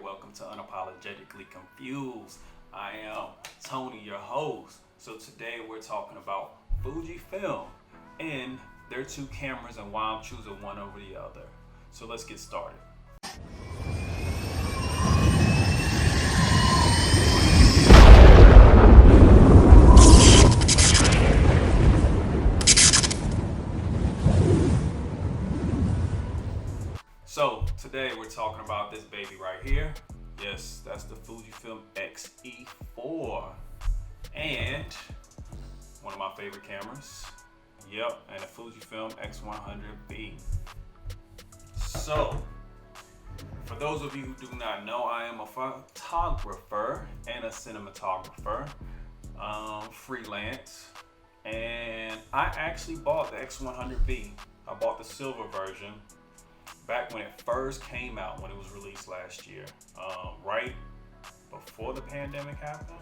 Welcome to Unapologetically Confused. I am Tony, your host. So today we're talking about Fujifilm and their two cameras and why I'm choosing one over the other. So let's get started. So today we're talking about this baby right here. Yes, that's the Fujifilm XE4 and one of my favorite cameras. Yep, and the Fujifilm X100V. So for those of you who do not know, I am a photographer and a cinematographer, freelance, and I actually bought the X100V. I bought the silver version back when it first came out, when it was released last year, right before the pandemic happened.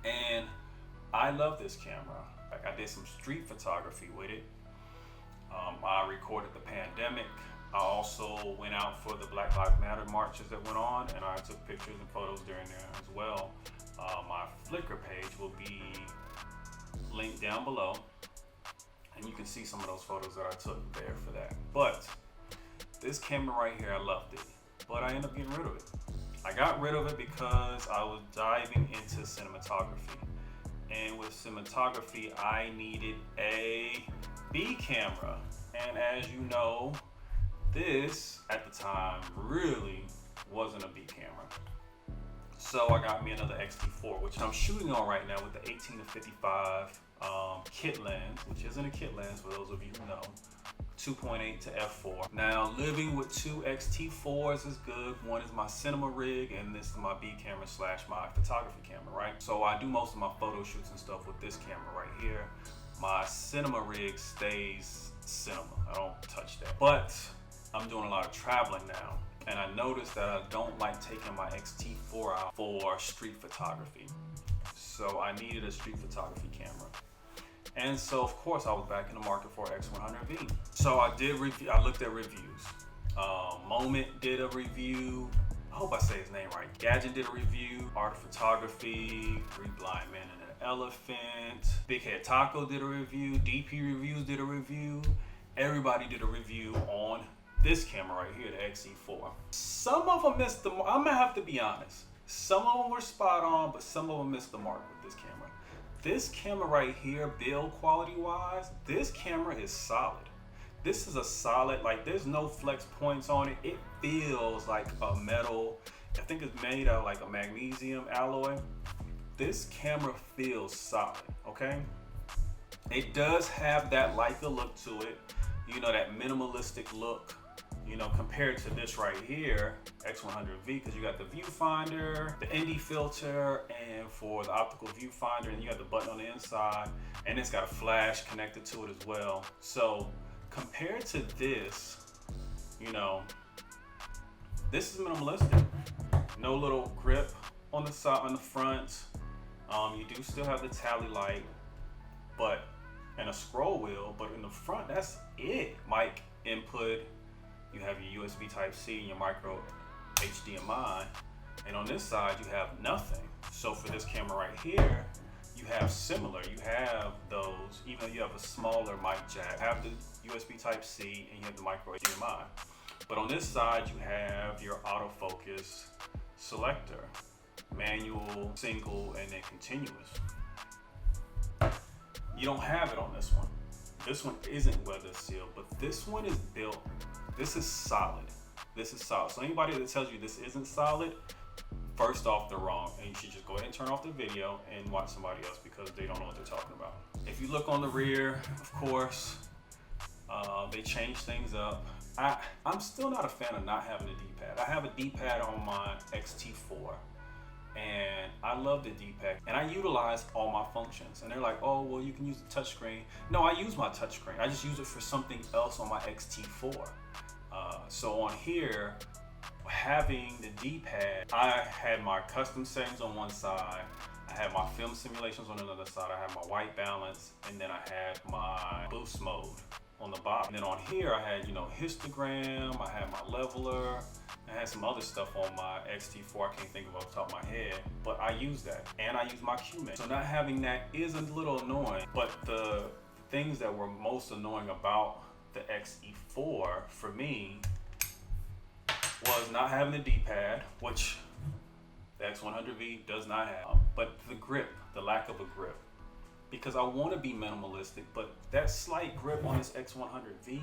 And I love this camera. Like, I did some street photography with it. I recorded the pandemic. I also went out for the Black Lives Matter marches that went on, and I took pictures and photos during there as well. My Flickr page will be linked down below, and you can see some of those photos that I took there for that. But this camera right here, I loved it, but I ended up getting rid of it. I got rid of it because I was diving into cinematography. And with cinematography, I needed a B camera. And as you know, this at the time really wasn't a B camera. So I got me another XE4, which I'm shooting on right now with the 18-55 kit lens, which isn't a kit lens for those of you who know. 2.8 to f4. Now, living with two XT4s is good. One is my cinema rig, and this is my B camera / my photography camera, right? So I do most of my photo shoots and stuff with this camera right here. My cinema rig stays cinema. I don't touch that. But I'm doing a lot of traveling now, and I noticed that I don't like taking my XT4 out for street photography. So I needed a street photography camera. And so, of course, I was back in the market for X100V. So I looked at reviews. Moment did a review. I hope I say his name right. Gadget did a review. Art of Photography. 3 Blind Men and an Elephant. Big Head Taco did a review. DP Reviews did a review. Everybody did a review on this camera right here, the XE4. Some of them missed the mark. I'm gonna have to be honest. Some of them were spot on, but some of them missed the mark with this camera. This camera right here, build quality wise, this camera is solid. This is a solid, like, there's no flex points on it. It feels like a metal. I think it's made out of like a magnesium alloy. This camera feels solid, okay? It does have that Leica look to it, you know, that minimalistic look, you know, compared to this right here, X100V, because you got the viewfinder, the ND filter, and for the optical viewfinder, and you got the button on the inside, and it's got a flash connected to it as well. So compared to this, you know, this is minimalistic. No little grip on the side, on the front. You do still have the tally light, and a scroll wheel, but in the front, that's it. Mic input. You have your USB Type-C and your micro HDMI. And on this side, you have nothing. So for this camera right here, you have similar. You have those, even though you have a smaller mic jack, you have the USB Type-C and you have the micro HDMI. But on this side, you have your autofocus selector, manual, single, and then continuous. You don't have it on this one. This one isn't weather sealed, but this one is built. This is solid. This is solid. So anybody that tells you this isn't solid, first off, they're wrong. And you should just go ahead and turn off the video and watch somebody else because they don't know what they're talking about. If you look on the rear, of course, they changed things up. I'm still not a fan of not having a D-pad. I have a D-pad on my XT4. And I love the D-pad, and I utilize all my functions. And they're like, oh, well, you can use the touchscreen. No, I use my touchscreen. I just use it for something else on my XT4. So on here, having the D-pad, I had my custom settings on one side. I had my film simulations on another side. I had my white balance, and then I had my boost mode on the bottom. And then on here, I had, you know, histogram. I had my leveler. I had some other stuff on my XT4 I can't think of off the top of my head, but I use that, and I use my Q-Mix. So not having that is a little annoying, but the things that were most annoying about the XE4 for me was not having the D-pad, which the X100V does not have, but the grip, the lack of a grip. Because I want to be minimalistic, but that slight grip on this X100V,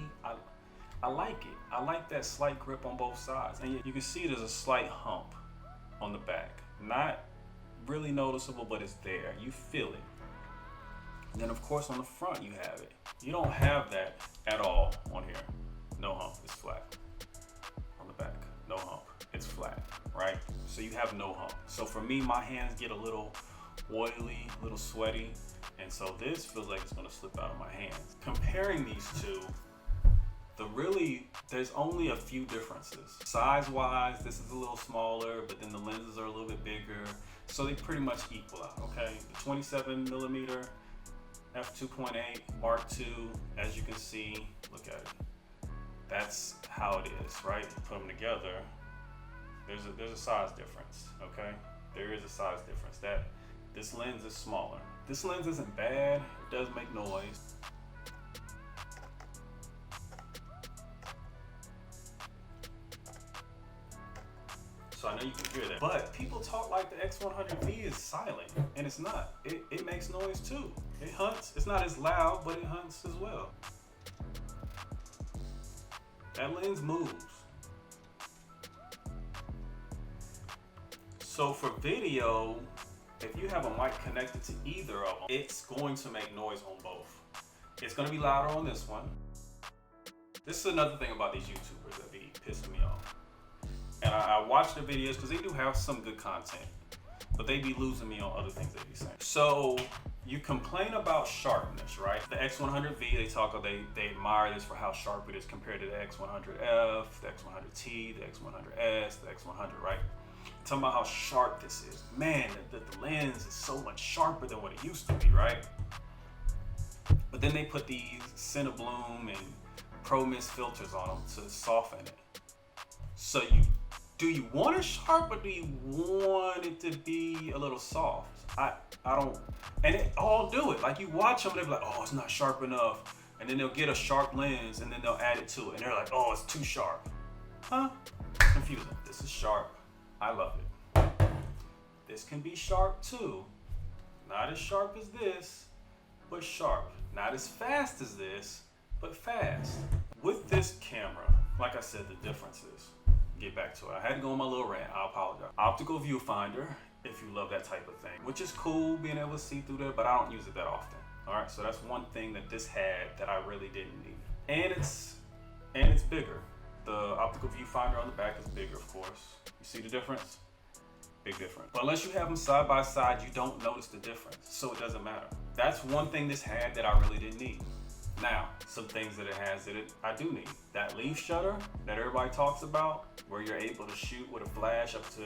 I like it. I like that slight grip on both sides. And you can see there's a slight hump on the back. Not really noticeable, but it's there. You feel it. And then of course on the front you have it. You don't have that at all on here. No hump, it's flat. On the back, no hump, it's flat, right? So you have no hump. So for me, my hands get a little oily, a little sweaty. And so this feels like it's gonna slip out of my hands. Comparing these two, there's only a few differences. Size-wise, this is a little smaller, but then the lenses are a little bit bigger. So they pretty much equal out, okay? The 27mm f2.8 Mark II, as you can see, look at it. That's how it is, right? Put them together, there's a size difference, okay? There is a size difference. This lens is smaller. This lens isn't bad, it does make noise. So I know you can hear that. But people talk like the X100V is silent, and it's not. It makes noise too. It hunts. It's not as loud, but it hunts as well. That lens moves. So for video, if you have a mic connected to either of them, it's going to make noise on both. It's going to be louder on this one. This is another thing about these YouTubers that be pissing me off. And I watch the videos because they do have some good content, but they be losing me on other things they be saying. So you complain about sharpness, right? The X100V, they admire this for how sharp it is compared to the X100F, the X100T, the X100S, the X100, right? Talking about how sharp this is. Man, the lens is so much sharper than what it used to be, right? But then they put these Cinebloom and Pro Mist filters on them to soften it. So do you want it sharp or do you want it to be a little soft? I don't, and it all do it. Like you watch them, they're like, oh, it's not sharp enough. And then they'll get a sharp lens and then they'll add it to it. And they're like, oh, it's too sharp. Huh? Confusing. This is sharp. I love it. This can be sharp too. Not as sharp as this, but sharp. Not as fast as this, but fast. With this camera, like I said, the differences. Get back to it. I had to go on my little rant. I apologize. Optical viewfinder, if you love that type of thing, which is cool being able to see through there, but I don't use it that often. All right, so that's one thing that this had that I really didn't need. And it's bigger. The optical viewfinder on the back is bigger, of course. You see the difference? Big difference. But unless you have them side by side, you don't notice the difference, so it doesn't matter. That's one thing this had that I really didn't need. Now, some things that it has that I do need. That leaf shutter that everybody talks about, where you're able to shoot with a flash up to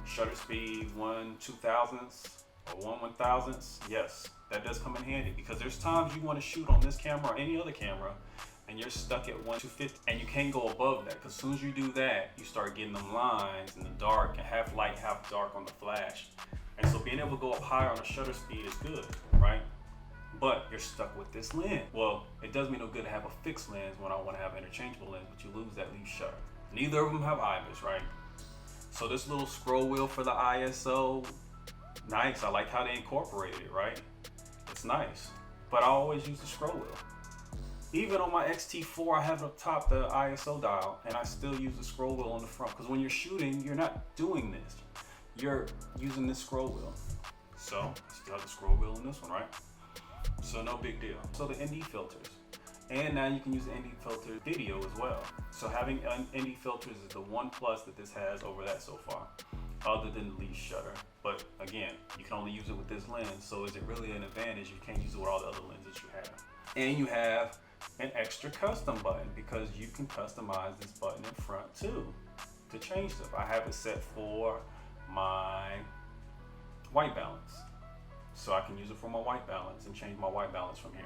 shutter speed 1/2000th or 1/1000th. Yes, that does come in handy because there's times you want to shoot on this camera or any other camera and you're stuck at 1/250 and you can't go above that, because as soon as you do that, you start getting them lines in the dark and half light, half dark on the flash. And so being able to go up higher on the shutter speed is good, right? But you're stuck with this lens. Well, it does me no good to have a fixed lens when I want to have an interchangeable lens, but you lose that leaf shutter. Neither of them have IBIS, right? So this little scroll wheel for the ISO, nice. I like how they incorporated it, right? It's nice, but I always use the scroll wheel. Even on my XT4, I have up top the ISO dial, and I still use the scroll wheel on the front, because when you're shooting, you're not doing this. You're using this scroll wheel. So, still have the scroll wheel in this one, right? So no big deal. So the ND filters. And now you can use the ND filter video as well. So having ND filters is the one plus that this has over that so far, other than the leaf shutter. But again, you can only use it with this lens, so is it really an advantage? You can't use it with all the other lenses you have. And you have an extra custom button, because you can customize this button in front too to change stuff. I have it set for my white balance, so I can use it for my white balance and change my white balance from here.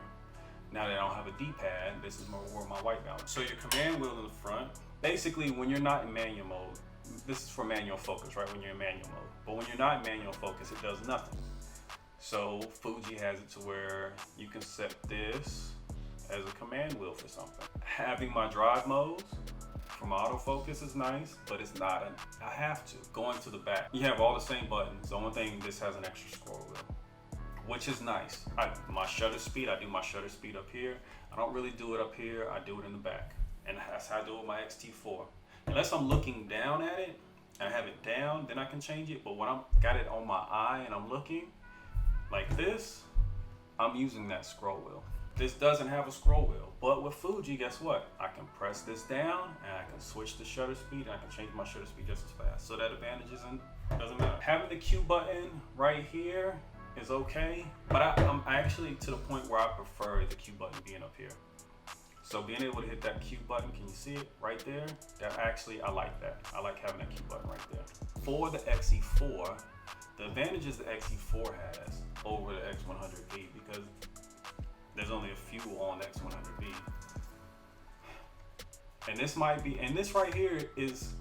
Now that I don't have a D-pad, this is more where my white balance. So your command wheel in the front, basically when you're not in manual mode, this is for manual focus, right? When you're in manual mode. But when you're not in manual focus, it does nothing. So Fuji has it to where you can set this as a command wheel for something. Having my drive modes from autofocus is nice, but it's not I have to. Going to the back, you have all the same buttons. The only thing, this has an extra scroll wheel, which is nice. My shutter speed, I do my shutter speed up here. I don't really do it up here, I do it in the back. And that's how I do it with my XT4. Unless I'm looking down at it, and I have it down, then I can change it. But when I'm got it on my eye and I'm looking like this, I'm using that scroll wheel. This doesn't have a scroll wheel, but with Fuji, guess what? I can press this down and I can switch the shutter speed and I can change my shutter speed just as fast. So that advantage doesn't matter. Having the Q button right here is okay, but I'm actually to the point where I prefer the Q button being up here. So being able to hit that Q button, can you see it right there? That actually, I like that. I like having that Q button right there. For the XE4, the advantages the XE4 has over the X100V, because there's only a few on the X100V. And this might be, and this right here is,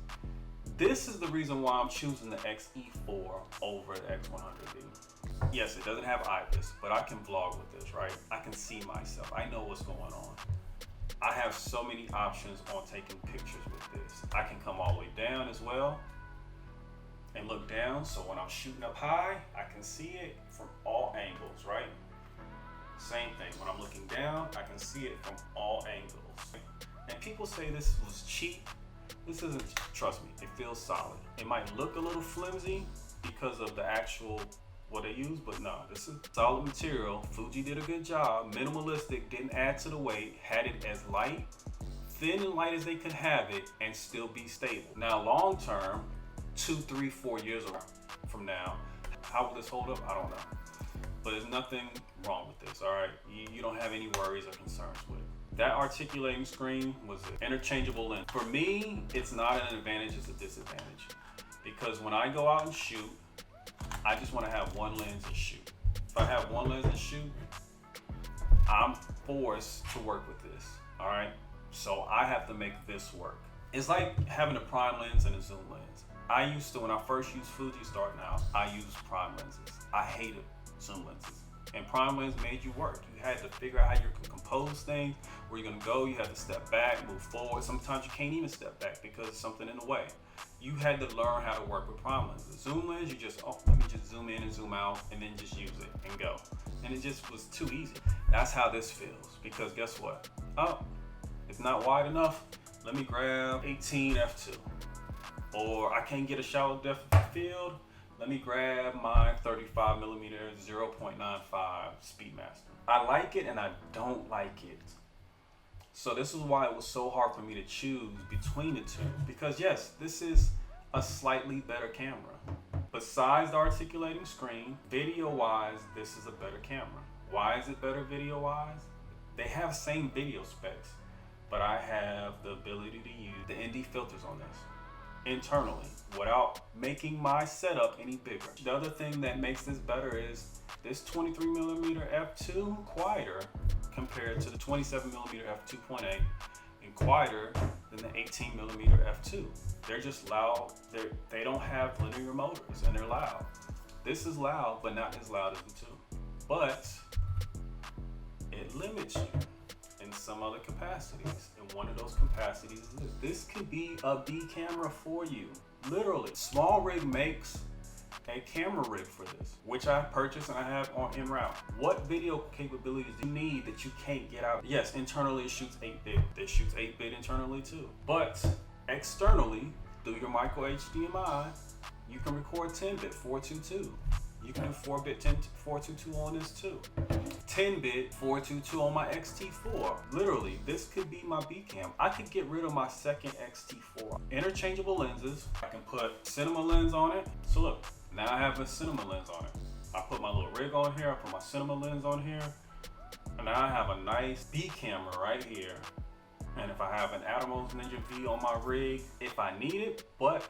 this is the reason why I'm choosing the XE4 over the X100V. Yes, it doesn't have IBIS, but I can vlog with this, right? I can see myself. I know what's going on. I have so many options on taking pictures with this. I can come all the way down as well and look down. So when I'm shooting up high, I can see it from all angles, right? Same thing, when I'm looking down, I can see it from all angles. And people say this was cheap. This isn't, trust me, it feels solid. It might look a little flimsy because of the actual, what they use, but no, this is solid material. Fuji did a good job, minimalistic, didn't add to the weight, had it as light, thin and light as they could have it and still be stable. Now, long term, 2, 3, 4 years from now, how will this hold up? I don't know. But there's nothing wrong with this, all right? You don't have any worries or concerns with it. That articulating screen was an interchangeable lens. For me, it's not an advantage, it's a disadvantage. Because when I go out and shoot, I just want to have one lens and shoot. If I have one lens and shoot, I'm forced to work with this, all right? So I have to make this work. It's like having a prime lens and a zoom lens. I used to, when I first used Fuji starting out, I used prime lenses. I hated zoom lenses. And prime lens made you work. You had to figure out how you can compose things, where you're gonna go, you had to step back, move forward. Sometimes you can't even step back because there's something in the way. You had to learn how to work with prime lenses. Zoom lens, you just, oh, let me just zoom in and zoom out and then just use it and go. And it just was too easy. That's how this feels, because guess what? Oh, it's not wide enough. Let me grab 18 f2. Or I can't get a shallow depth of field. Let me grab my 35mm 0.95 Speedmaster. I like it and I don't like it. So this is why it was so hard for me to choose between the two. Because yes, this is a slightly better camera. Besides the articulating screen, video-wise, this is a better camera. Why is it better video-wise? They have same video specs, but I have the ability to use the ND filters on this internally without making my setup any bigger. The other thing that makes this better is this 23mm f2 quieter compared to the 27mm f2.8 and quieter than the 18mm f2. They're just loud. They don't have linear motors and they're loud. This is loud, but not as loud as the two. But it limits you in some other capacities. And one of those capacities is this could be a B camera for you. Literally. Small Rig makes a camera rig for this, which I purchased and I have on en route. What video capabilities do you need that you can't get out? Yes, internally it shoots 8-bit. This shoots 8-bit internally too. But externally, through your micro HDMI, you can record 10-bit 422. You can do 4-bit 422 on this too. 10-bit 422 on my XT4. Literally, this could be my B cam. I could get rid of my second XT4. Interchangeable lenses. I can put cinema lens on it. So look, now I have a cinema lens on it. I put my little rig on here. I put my cinema lens on here. And now I have a nice B camera right here. And if I have an Atomos Ninja V on my rig, if I need it, but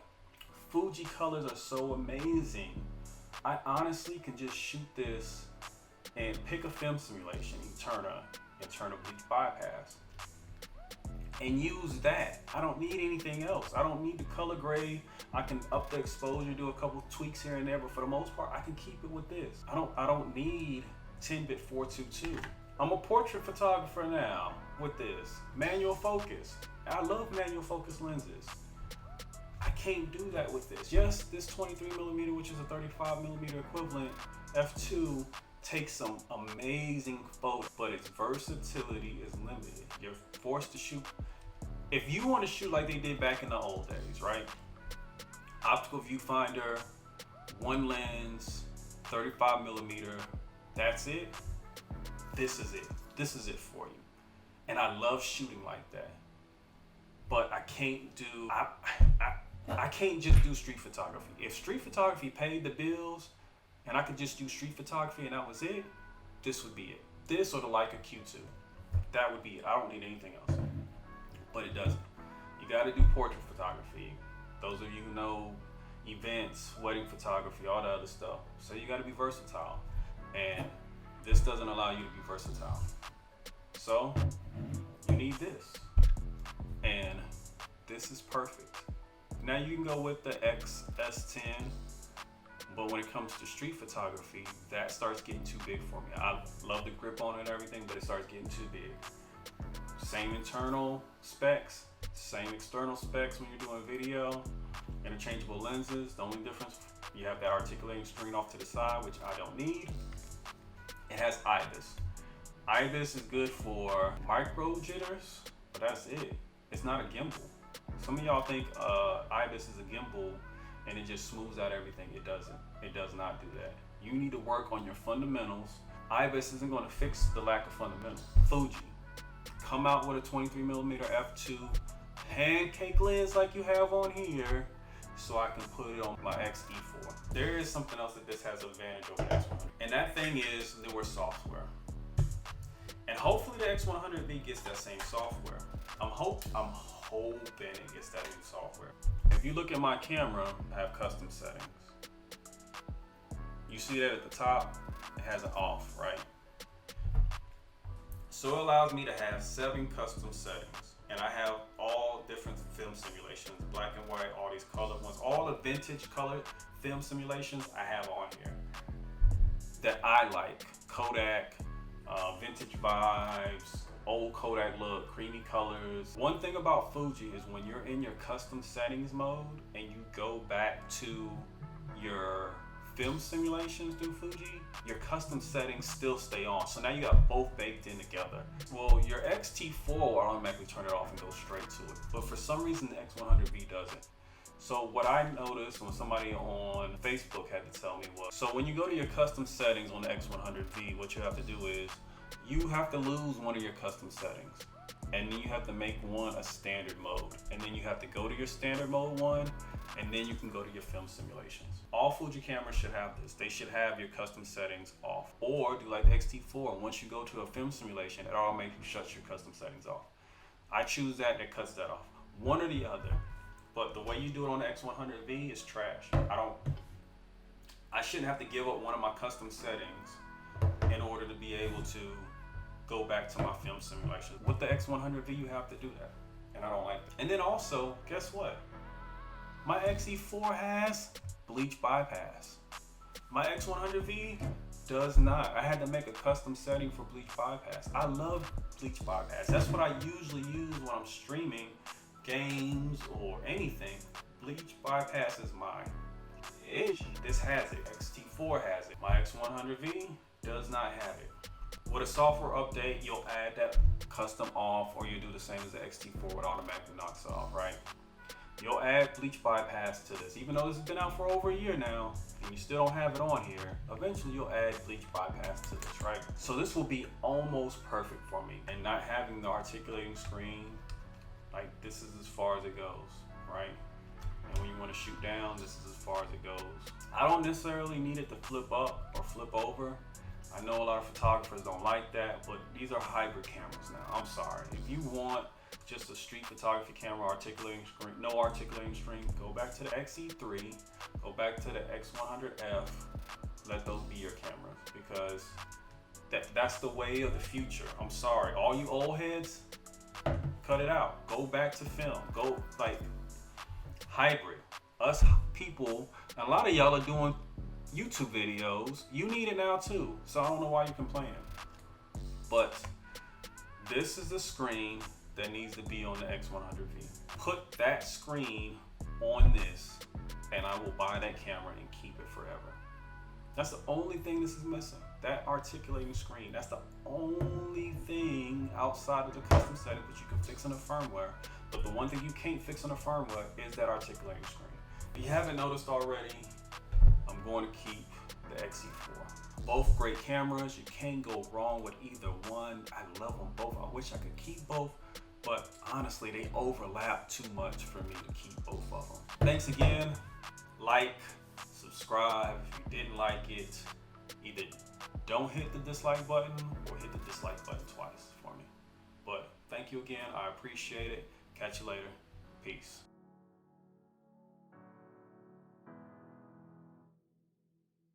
Fuji colors are so amazing. I honestly can just shoot this and pick a film simulation, internal bleach bypass, and use that. I don't need anything else. I don't need the color grade. I can up the exposure, do a couple tweaks here and there, but for the most part, I can keep it with this. I don't need 10-bit 422. I'm a portrait photographer now with this. Manual focus. I love manual focus lenses. I can't do that with this. Yes, this 23mm, which is a 35mm equivalent, f2, takes some amazing photos, but its versatility is limited. You're forced to shoot. If you want to shoot like they did back in the old days, right? Optical viewfinder, one lens, 35mm, that's it. This is it. This is it for you. And I love shooting like that. But I can't do, I can't just do street photography. If street photography paid the bills and I could just do street photography and that was it, this would be it. This or the Leica Q2. That would be it. I don't need anything else. But it doesn't. You gotta do portrait photography. Those of you who know events, wedding photography, all the other stuff. So you gotta be versatile. And this doesn't allow you to be versatile. So you need this. And this is perfect. Now you can go with the XS10, but when it comes to street photography, that starts getting too big for me. I love the grip on it and everything, but it starts getting too big. Same internal specs, same external specs when you're doing video, interchangeable lenses. The only difference, you have that articulating screen off to the side, which I don't need. It has IBIS. IBIS is good for micro jitters, but that's it. It's not a gimbal. Some of y'all think IBIS is a gimbal and it just smooths out everything. It doesn't. It does not do that. You need to work on your fundamentals. IBIS isn't going to fix the lack of fundamentals. Fuji, come out with a 23mm f2 pancake lens like you have on here, so I can put it on my XE4. There is something else that this has an advantage over the X100, and that thing is newer software. And hopefully the X100V gets that same software. I'm hoping it gets that new software. If you look at my camera, I have custom settings. You see that at the top, it has an off, right? So it allows me to have 7 custom settings. And I have all different film simulations, black and white, all these colored ones, all the vintage colored film simulations I have on here that I like. Kodak, vintage vibes, old Kodak look, creamy colors. One thing about Fuji is when you're in your custom settings mode and you go back to your film simulations through Fuji, your custom settings still stay on. So now you got both baked in together. Well, your XT4 will automatically turn it off and go straight to it. But for some reason, the X100V doesn't. So what I noticed when somebody on Facebook had to tell me was, so when you go to your custom settings on the X100V, what you have to do is, you have to lose one of your custom settings. And then you have to make one a standard mode. And then you have to go to your standard mode one, and then you can go to your film simulations. All Fuji cameras should have this. They should have your custom settings off. Or do like the XT4, once you go to a film simulation, it automatically shuts your custom settings off. I choose that, it cuts that off. One or the other. But the way you do it on the X100V is trash. I shouldn't have to give up one of my custom settings in order to be able to go back to my film simulation. With the X100V, you have to do that. And I don't like that. And then also, guess what? My XE4 has bleach bypass. My X100V does not. I had to make a custom setting for bleach bypass. I love bleach bypass. That's what I usually use when I'm streaming games or anything. Bleach bypass is my ish. This has it. XT4 has it. My X100V does not have it. With a software update, you'll add that custom off, or you do the same as the XT4 with automatically knocks it off, right? You'll add bleach bypass to this. Even though this has been out for over a year now, and you still don't have it on here, eventually you'll add bleach bypass to this, right? So this will be almost perfect for me. And not having the articulating screen, like this is as far as it goes, right? And when you want to shoot down, this is as far as it goes. I don't necessarily need it to flip up or flip over. I know a lot of photographers don't like that, but these are hybrid cameras now. I'm sorry. If you want just a street photography camera, articulating screen, no articulating screen, go back to the XE3, go back to the X100F, let those be your cameras, because that's the way of the future. I'm sorry. All you old heads, cut it out. Go back to film. Go like hybrid. us people, a lot of y'all are doing YouTube videos. You need it now too. So I don't know why you're complaining. But this is the screen that needs to be on the X100V. Put that screen on this and I will buy that camera and keep it forever. That's the only thing this is missing. That articulating screen. That's the only thing outside of the custom setting that you can fix in the firmware. But the one thing you can't fix in the firmware is that articulating screen. If you haven't noticed already, I'm going to keep the XE4. Both great cameras. You can't go wrong with either one. I love them both. I wish I could keep both, but honestly, they overlap too much for me to keep both of them. Thanks again. Like, subscribe. If you didn't like it, either don't hit the dislike button or hit the dislike button twice for me. But thank you again. I appreciate it. Catch you later. Peace.